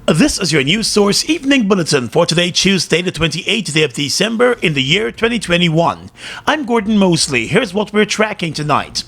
This is your news source evening bulletin for today, Tuesday, the 28th day of December in the year 2021. I'm Gordon Mosley. Here's what we're tracking tonight.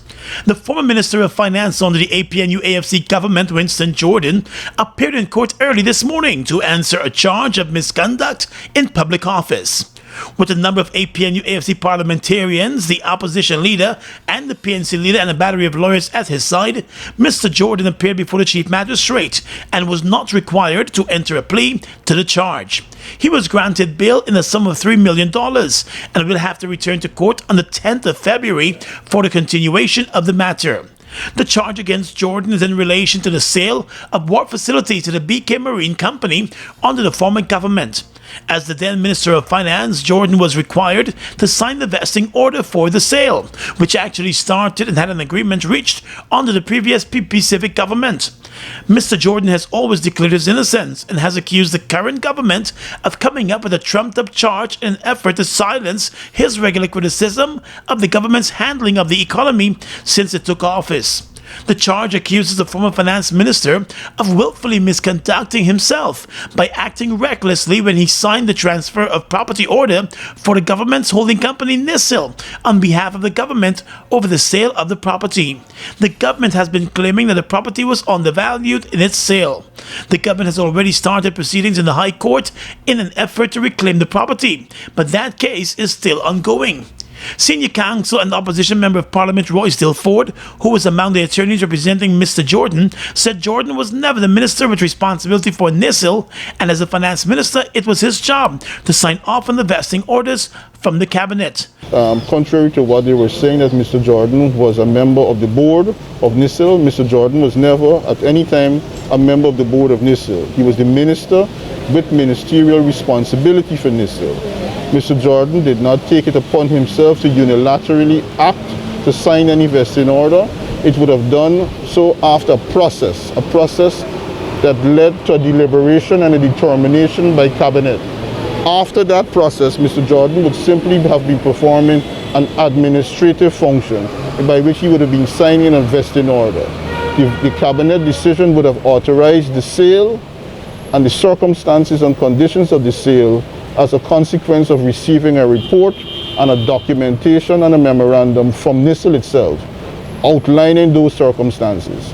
The former Minister of Finance under the APNU-AFC government, Winston Jordan, appeared in court early this morning to answer a charge of misconduct in public office. With a number of APNU-AFC parliamentarians, the opposition leader, and the PNC leader and a battery of lawyers at his side, Mr. Jordan appeared before the Chief Magistrate and was not required to enter a plea to the charge. He was granted bail in a sum of $3 million and will have to return to court on the 10th of February for the continuation of the matter. The charge against Jordan is in relation to the sale of wharf facilities to the BK Marine Company under the former government. As the then Minister of Finance, Jordan was required to sign the vesting order for the sale, which actually started and had an agreement reached under the previous PP Civic government. Mr. Jordan has always declared his innocence and has accused the current government of coming up with a trumped-up charge in an effort to silence his regular criticism of the government's handling of the economy since it took office. The charge accuses the former finance minister of willfully misconducting himself by acting recklessly when he signed the transfer of property order for the government's holding company NISIL on behalf of the government over the sale of the property. The government has been claiming that the property was undervalued in its sale. The government has already started proceedings in the High Court in an effort to reclaim the property, but that case is still ongoing. Senior counsel and opposition member of Parliament Roy Stilford, who was among the attorneys representing Mr. Jordan, said Jordan was never the minister with responsibility for NISIL, and as a finance minister, it was his job to sign off on the vesting orders from the cabinet. Contrary to what they were saying, that Mr. Jordan was a member of the board of NISIL, Mr. Jordan was never at any time a member of the board of NISIL. He was the minister with ministerial responsibility for NISIL. Mr. Jordan did not take it upon himself to unilaterally act to sign any vesting order. It would have done so after a process that led to a deliberation and a determination by cabinet. After that process, Mr. Jordan would simply have been performing an administrative function by which he would have been signing a vesting order. The cabinet decision would have authorized the sale and the circumstances and conditions of the sale as a consequence of receiving a report and a documentation and a memorandum from NISIL itself outlining those circumstances.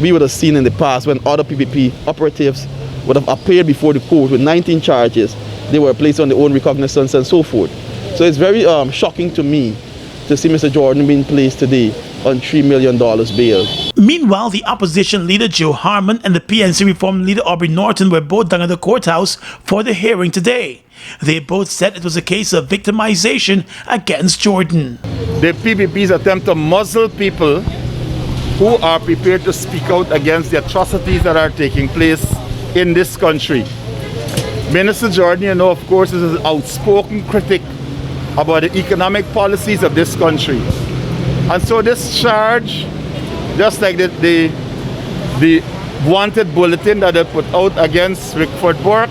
We would have seen in the past when other PPP operatives would have appeared before the court with 19 charges. They were placed on their own recognizance and so forth. So it's very shocking to me to see Mr. Jordan being placed today on $3 million bail. Meanwhile, the opposition leader Joe Harmon and the PNC Reform leader Aubrey Norton were both down at the courthouse for the hearing today. They both said it was a case of victimization against Jordan. The PPP's attempt to muzzle people who are prepared to speak out against the atrocities that are taking place in this country. Minister Jordan, you know, of course, is an outspoken critic about the economic policies of this country. And so this charge, just like the wanted bulletin that they put out against Rickford Burke,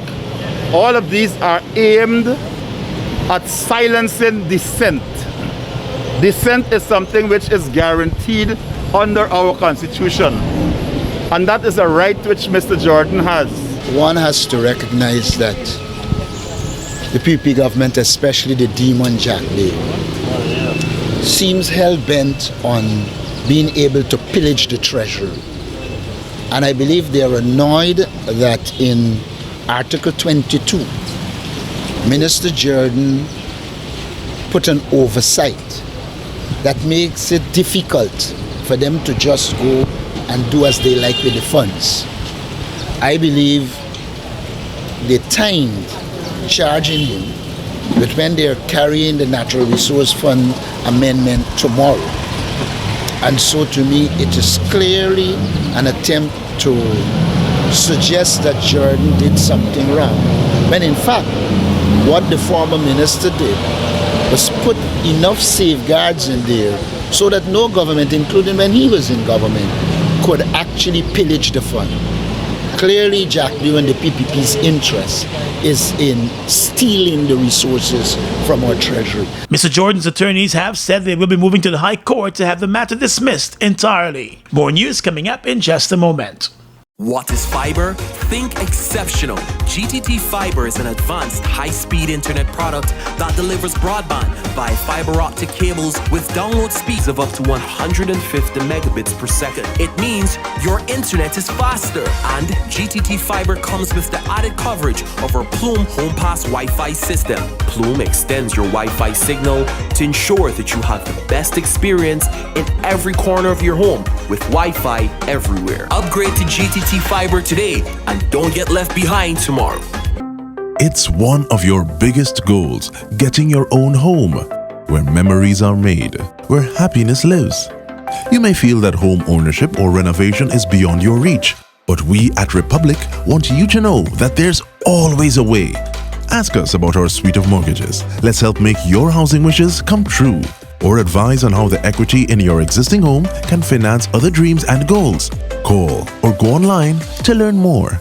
all of these are aimed at silencing dissent. Dissent is something which is guaranteed under our Constitution. And that is a right which Mr. Jordan has. One has to recognize that the PP government, especially the demon Jack Day, seems hell-bent on being able to pillage the treasury. And I believe they are annoyed that in Article 22, Minister Jordan put an oversight that makes it difficult for them to just go and do as they like with the funds. I believe they timed charging him with when they are carrying the Natural Resource Fund amendment tomorrow. And so to me, it is clearly an attempt to suggest that Jordan did something wrong. When in fact, what the former minister did was put enough safeguards in there so that no government, including when he was in government, could actually pillage the fund. Clearly, Jack Lew and the PPP's interest is in stealing the resources from our treasury. Mr. Jordan's attorneys have said they will be moving to the High Court to have the matter dismissed entirely. More news coming up in just a moment. What is fiber? Think exceptional. GTT Fiber is an advanced high-speed internet product that delivers broadband via fiber optic cables with download speeds of up to 150 megabits per second. It means your internet is faster, and GTT Fiber comes with the added coverage of our Plume HomePass Wi-Fi system. Plume extends your Wi-Fi signal to ensure that you have the best experience in every corner of your home with Wi-Fi everywhere. Upgrade to GTT Fiber today and don't get left behind tomorrow. It's one of your biggest goals, getting your own home, where memories are made, where happiness lives. You may feel that home ownership or renovation is beyond your reach, but we at Republic want you to know that there's always a way. Ask us about our suite of mortgages. Let's help make your housing wishes come true. Or advise on how the equity in your existing home can finance other dreams and goals. Call or go online to learn more.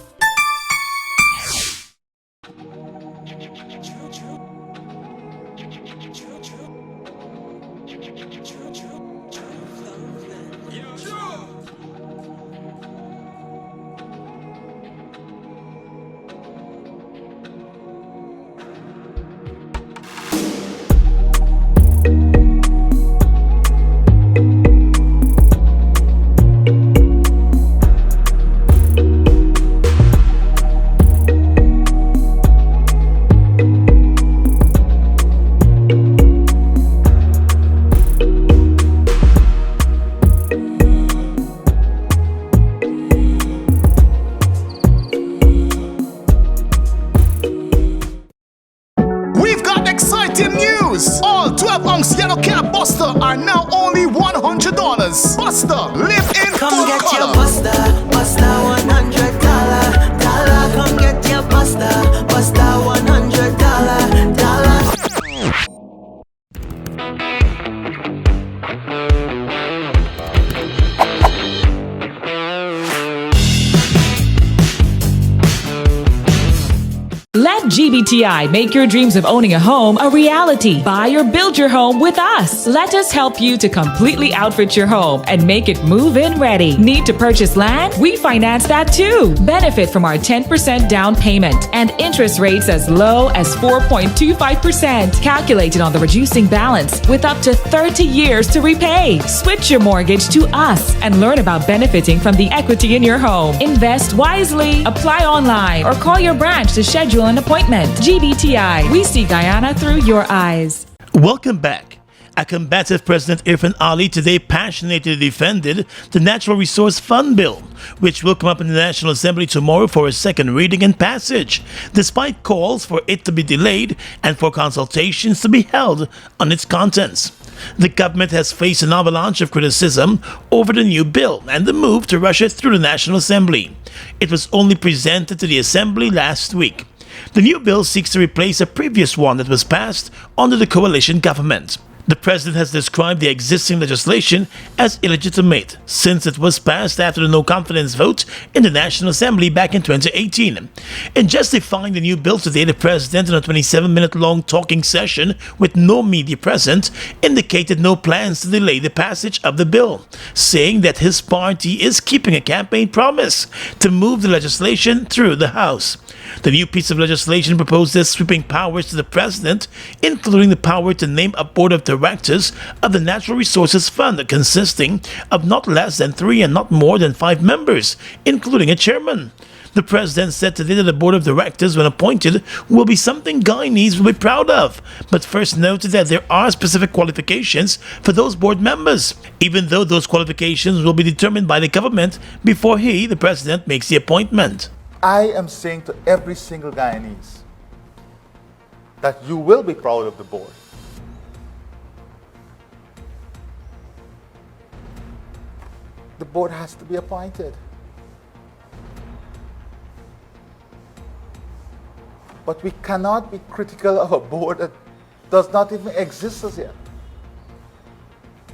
All 12-ounce yellow cab Buster are now only $100. Buster, live in Come full get color. your Buster, Buster $100. Come get your Buster, Buster $100. Let GBTI make your dreams of owning a home a reality. Buy or build your home with us. Let us help you to completely outfit your home and make it move-in ready. Need to purchase land? We finance that too. Benefit from our 10% down payment and interest rates as low as 4.25%. Calculated on the reducing balance with up to 30 years to repay. Switch your mortgage to us and learn about benefiting from the equity in your home. Invest wisely. Apply online or call your branch to schedule an appointment. GBTI, we see Guyana through your eyes. Welcome back. A combative President Irfan Ali today passionately defended the Natural Resource Fund Bill, which will come up in the National Assembly tomorrow for a second reading and passage, despite calls for it to be delayed and for consultations to be held on its contents. The government has faced an avalanche of criticism over the new bill and the move to rush it through the National Assembly. It was only presented to the Assembly last week. The new bill seeks to replace a previous one that was passed under the coalition government. The president has described the existing legislation as illegitimate since it was passed after the no-confidence vote in the National Assembly back in 2018. In justifying the new bill today, the president, in a 27-minute-long talking session with no media present, indicated no plans to delay the passage of the bill, saying that his party is keeping a campaign promise to move the legislation through the House. The new piece of legislation proposes sweeping powers to the president, including the power to name a board of directors of the Natural Resources Fund consisting of not less than 3 and not more than 5 members, including a chairman. The president said today that the board of directors, when appointed, will be something Guyanese will be proud of, but first noted that there are specific qualifications for those board members, even though those qualifications will be determined by the government before he, the president, makes the appointment. I am saying to every single Guyanese that you will be proud of the board. The board has to be appointed. But we cannot be critical of a board that does not even exist as yet.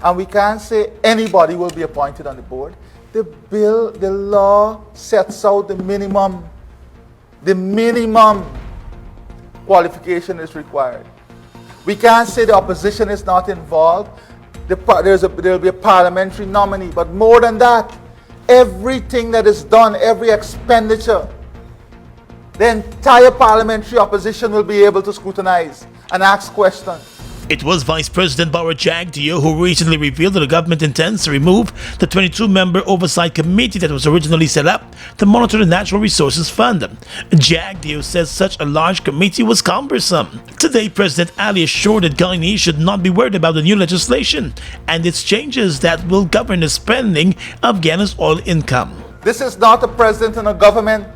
And we can't say anybody will be appointed on the board. The law sets out the minimum qualification is required. We can't say the opposition is not involved. There will be a parliamentary nominee, but more than that, everything that is done, every expenditure, the entire parliamentary opposition will be able to scrutinize and ask questions. It was Vice President Bauer Jagdeo who recently revealed that the government intends to remove the 22-member oversight committee that was originally set up to monitor the Natural Resources Fund. Jagdeo says such a large committee was cumbersome. Today, President Ali assured that Guyanese should not be worried about the new legislation and its changes that will govern the spending of Guyana's oil income. This is not a president and a government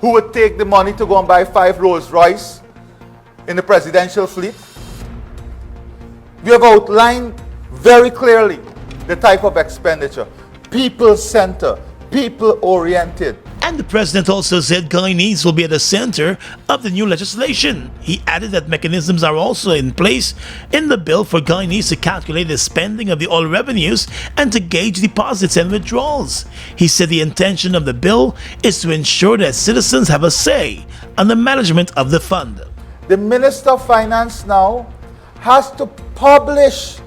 who would take the money to go and buy 5 Rolls-Royce in the presidential fleet. We have outlined very clearly the type of expenditure. People-centered, people-oriented. And the president also said Guyanese will be at the center of the new legislation. He added that mechanisms are also in place in the bill for Guyanese to calculate the spending of the oil revenues and to gauge deposits and withdrawals. He said the intention of the bill is to ensure that citizens have a say on the management of the fund. The Minister of Finance now has to publish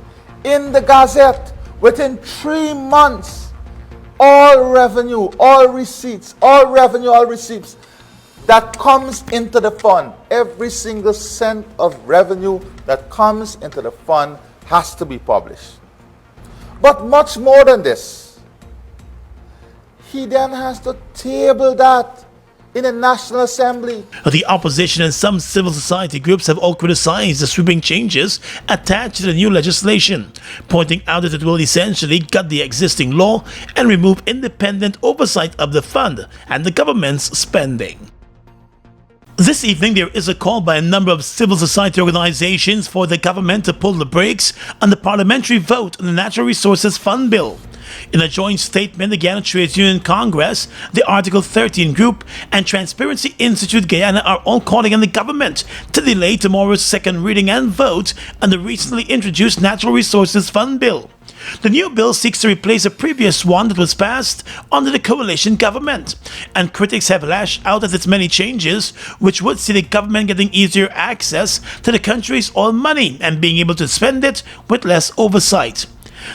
in the Gazette within 3 months all revenue, all receipts, all revenue, all receipts that comes into the fund. Every single cent of revenue that comes into the fund has to be published. But much more than this, he then has to table that in the National Assembly. The opposition and some civil society groups have all criticized the sweeping changes attached to the new legislation, pointing out that it will essentially gut the existing law and remove independent oversight of the fund and the government's spending. This evening, there is a call by a number of civil society organizations for the government to pull the brakes on the parliamentary vote on the Natural Resources Fund bill. In a joint statement, the Guyana Trades Union Congress, the Article 13 Group, and Transparency Institute Guyana are all calling on the government to delay tomorrow's second reading and vote on the recently introduced Natural Resources Fund bill. The new bill seeks to replace a previous one that was passed under the coalition government, and critics have lashed out at its many changes, which would see the government getting easier access to the country's oil money and being able to spend it with less oversight.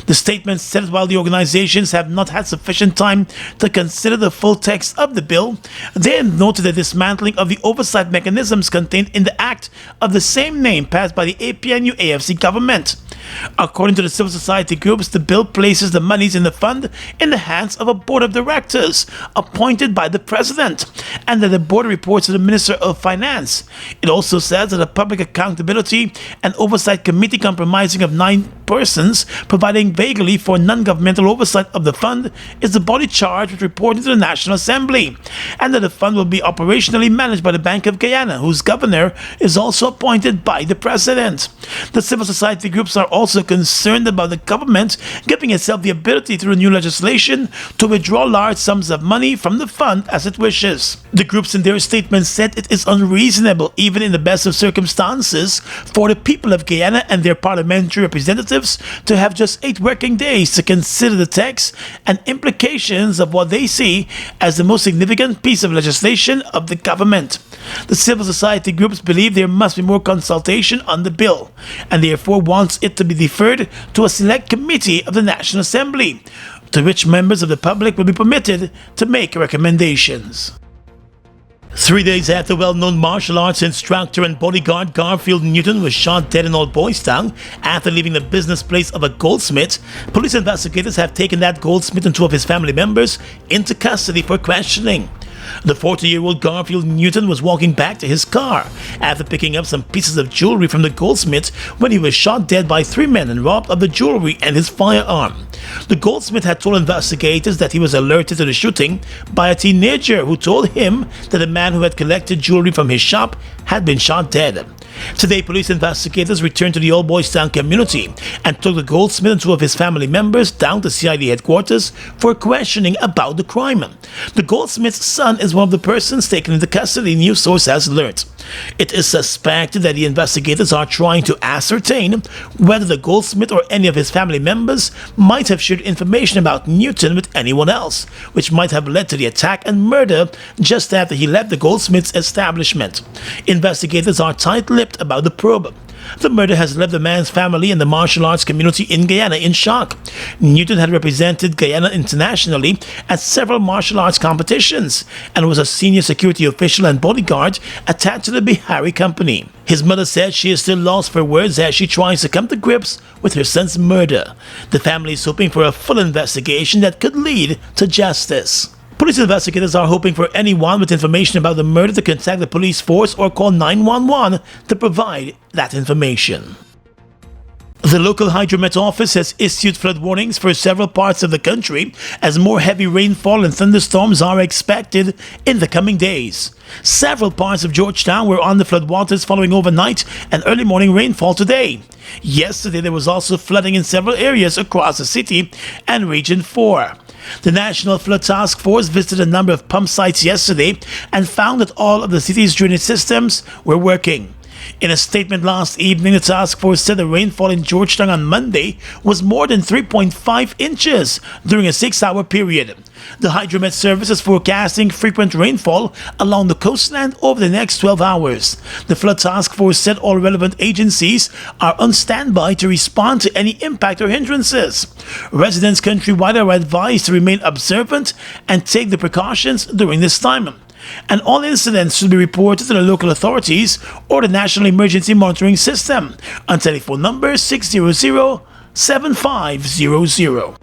The statement said that while the organizations have not had sufficient time to consider the full text of the bill, they have noted the dismantling of the oversight mechanisms contained in the act of the same name passed by the APNU-AFC government. According to the civil society groups, the bill places the monies in the fund in the hands of a board of directors appointed by the president, and that the board reports to the Minister of Finance. It also says that a public accountability and oversight committee comprising of 9 persons providing vaguely for non-governmental oversight of the fund is the body charged with reporting to the National Assembly, and that the fund will be operationally managed by the Bank of Guyana, whose governor is also appointed by the president. The civil society groups are also concerned about the government giving itself the ability through new legislation to withdraw large sums of money from the fund as it wishes. The groups in their statement said it is unreasonable, even in the best of circumstances, for the people of Guyana and their parliamentary representatives to have just 8 working days to consider the text and implications of what they see as the most significant piece of legislation of the government. The civil society groups believe there must be more consultation on the bill, and therefore wants it to be deferred to a select committee of the National Assembly, to which members of the public will be permitted to make recommendations. 3 days after well-known martial arts instructor and bodyguard Garfield Newton was shot dead in Old Boys Town after leaving the business place of a goldsmith, police investigators have taken that goldsmith and 2 of his family members into custody for questioning. The 40-year-old Garfield Newton was walking back to his car after picking up some pieces of jewelry from the goldsmith when he was shot dead by 3 men and robbed of the jewelry and his firearm. The goldsmith had told investigators that he was alerted to the shooting by a teenager who told him that a man who had collected jewelry from his shop had been shot dead. Today, police investigators returned to the Old Boys Town community and took the goldsmith and 2 of his family members down to CID headquarters for questioning about the crime. The goldsmith's son is one of the persons taken into custody, news source has learned. It is suspected that the investigators are trying to ascertain whether the goldsmith or any of his family members might have shared information about Newton with anyone else, which might have led to the attack and murder just after he left the goldsmith's establishment. Investigators are tight-lipped about the probe. The murder has left the man's family and the martial arts community in Guyana in shock. Newton had represented Guyana internationally at several martial arts competitions and was a senior security official and bodyguard attached to the Bihari Company. His mother said she is still lost for words as she tries to come to grips with her son's murder. The family is hoping for a full investigation that could lead to justice. Police investigators are hoping for anyone with information about the murder to contact the police force or call 911 to provide that information. The local hydromet office has issued flood warnings for several parts of the country as more heavy rainfall and thunderstorms are expected in the coming days. Several parts of Georgetown were on the floodwaters following overnight and early morning rainfall today. Yesterday there was also flooding in several areas across the city and Region 4. The National Flood Task Force visited a number of pump sites yesterday and found that all of the city's drainage systems were working. In a statement last evening, the task force said the rainfall in Georgetown on Monday was more than 3.5 inches during a 6-hour period. The Hydromet Service is forecasting frequent rainfall along the coastline over the next 12 hours. The Flood Task Force said all relevant agencies are on standby to respond to any impact or hindrances. Residents countrywide are advised to remain observant and take the precautions during this time. And all incidents should be reported to the local authorities or the National Emergency Monitoring System on telephone number 600-7500.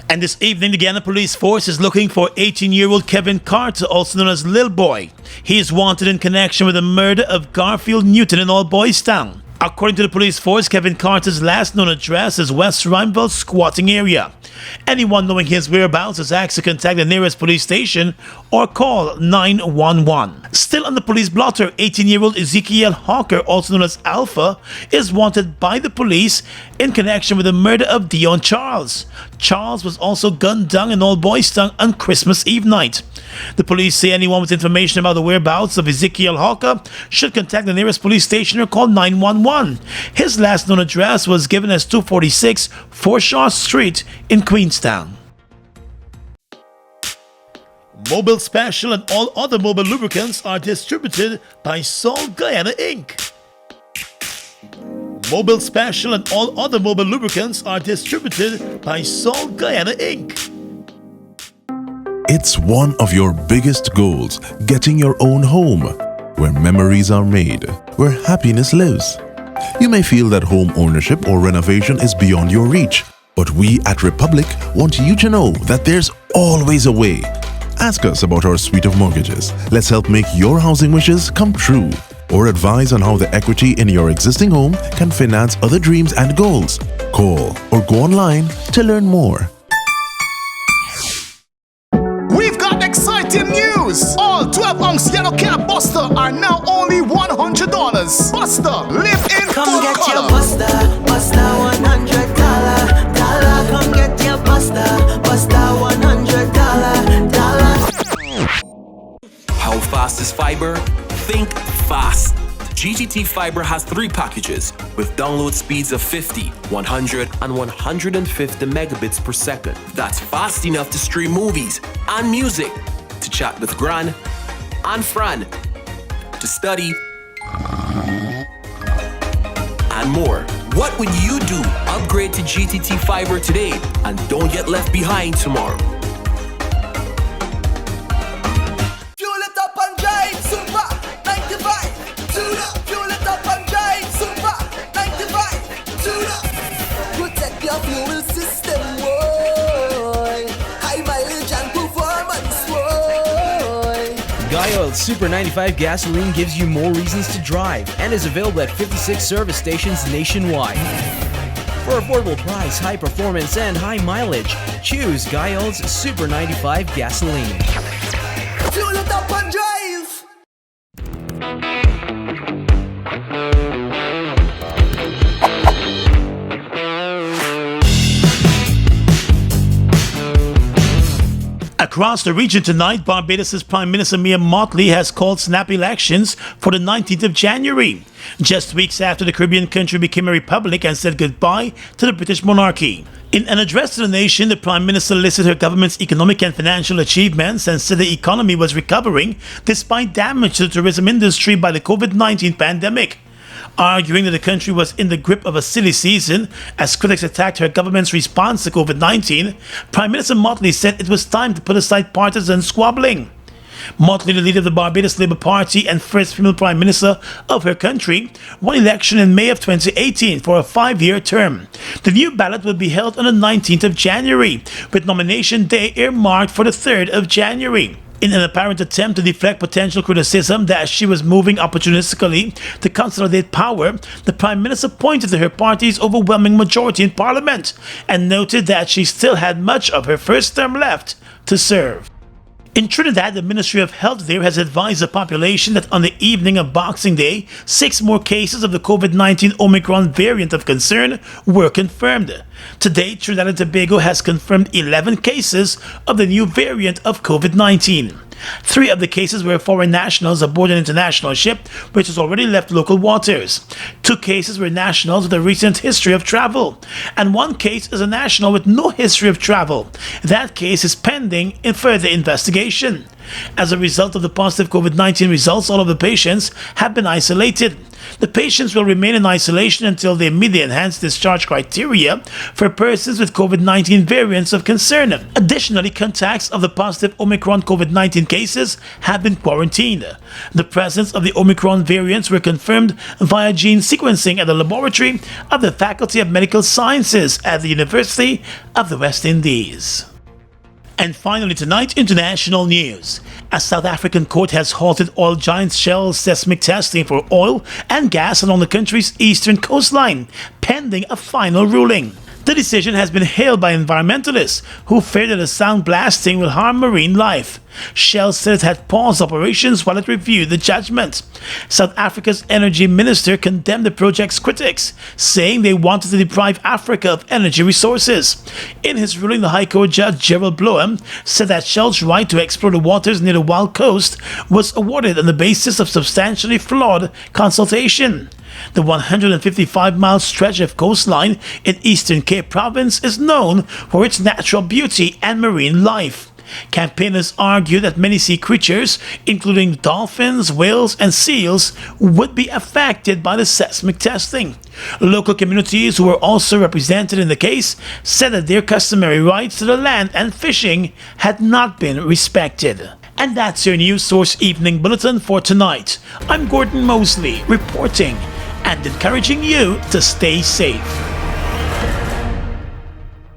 And this evening, the Guyana Police Force is looking for 18-year-old Kevin Carter, also known as Lil Boy. He is wanted in connection with the murder of Garfield Newton in Old Boys Town. According to the police force, Kevin Carter's last known address is West Rhymeville squatting area. Anyone knowing his whereabouts is asked to contact the nearest police station or call 911. Still on the police blotter, 18-year-old Ezekiel Hawker, also known as Alpha, is wanted by the police in connection with the murder of Dion Charles. Charles was also gunned down in Old Boys Town on Christmas Eve night. The police say anyone with information about the whereabouts of Ezekiel Hawker should contact the nearest police station or call 911. His last known address was given as 246 Forshaw Street in Queenstown. Mobile Special and all other mobile lubricants are distributed by Sol Guyana Inc. Mobile Special and all other mobile lubricants are distributed by Sol Guyana Inc. It's one of your biggest goals, getting your own home, where memories are made, where happiness lives. You may feel that home ownership or renovation is beyond your reach, but we at Republic want you to know that there's always a way. Ask us about our suite of mortgages. Let's help make your housing wishes come true. Or advise on how the equity in your existing home can finance other dreams and goals. Call or go online to learn more. We've got exciting news! All 12-ounce yellow cab Buster are now only $100. Buster, live in Come full get color. your Buster, Buster $100. Dollar, come get your Buster, Buster $100. How fast is fiber? Think fast. GTT Fiber has 3 packages with download speeds of 50, 100, and 150 megabits per second. That's fast enough to stream movies and music, to chat with Gran and Fran, to study, and more. What would you do? Upgrade to GTT Fiber today and don't get left behind tomorrow. Fuel it up and drive, Super 95. Tune up. Fuel it up and drive, Super 95. Tune up. Protect your fuel system, boy. High mileage and performance, boy. Guyana Super 95 gasoline gives you more reasons to drive and is available at 56 service stations nationwide. For affordable price, high performance, and high mileage, choose Guyana's Super 95 gasoline. Fuel it up and drive. Across the region tonight, Barbados' Prime Minister Mia Mottley has called snap elections for the 19th of January, just weeks after the Caribbean country became a republic and said goodbye to the British monarchy. In an address to the nation, the Prime Minister listed her government's economic and financial achievements and said the economy was recovering despite damage to the tourism industry by the COVID-19 pandemic. Arguing that the country was in the grip of a silly season as critics attacked her government's response to COVID-19, Prime Minister Motley said it was time to put aside partisan squabbling. Motley, the leader of the Barbados Labour Party and first female Prime Minister of her country, won election in May of 2018 for a 5-year term. The new ballot will be held on the 19th of January, with nomination day earmarked for the 3rd of January. In an apparent attempt to deflect potential criticism that she was moving opportunistically to consolidate power, the Prime Minister pointed to her party's overwhelming majority in Parliament and noted that she still had much of her first term left to serve. In Trinidad, the Ministry of Health there has advised the population that on the evening of Boxing Day, 6 more cases of the COVID-19 Omicron variant of concern were confirmed. To date, Trinidad and Tobago has confirmed 11 cases of the new variant of COVID-19. 3 of the cases were foreign nationals aboard an international ship which has already left local waters. 2 cases were nationals with a recent history of travel, and 1 case is a national with no history of travel. That case is pending in further investigation. As a result of the positive COVID-19 results, all of the patients have been isolated. The patients will remain in isolation until they meet the enhanced discharge criteria for persons with COVID-19 variants of concern. Additionally, contacts of the positive Omicron COVID-19 cases have been quarantined. The presence of the Omicron variants were confirmed via gene sequencing at the laboratory of the Faculty of Medical Sciences at the University of the West Indies. And finally tonight, international news. A South African court has halted oil giant Shell's seismic testing for oil and gas along the country's eastern coastline, pending a final ruling. The decision has been hailed by environmentalists who fear that the sound blasting will harm marine life. Shell said it had paused operations while it reviewed the judgment. South Africa's energy minister condemned the project's critics, saying they wanted to deprive Africa of energy resources. In his ruling, the High Court Judge Gerald Bloem said that Shell's right to explore the waters near the Wild Coast was awarded on the basis of substantially flawed consultation. The 155-mile stretch of coastline in Eastern Cape Province is known for its natural beauty and marine life. Campaigners argue that many sea creatures, including dolphins, whales, and seals, would be affected by the seismic testing. Local communities who were also represented in the case said that their customary rights to the land and fishing had not been respected. And that's your News Source Evening Bulletin for tonight. I'm Gordon Mosley, reporting and encouraging you to stay safe.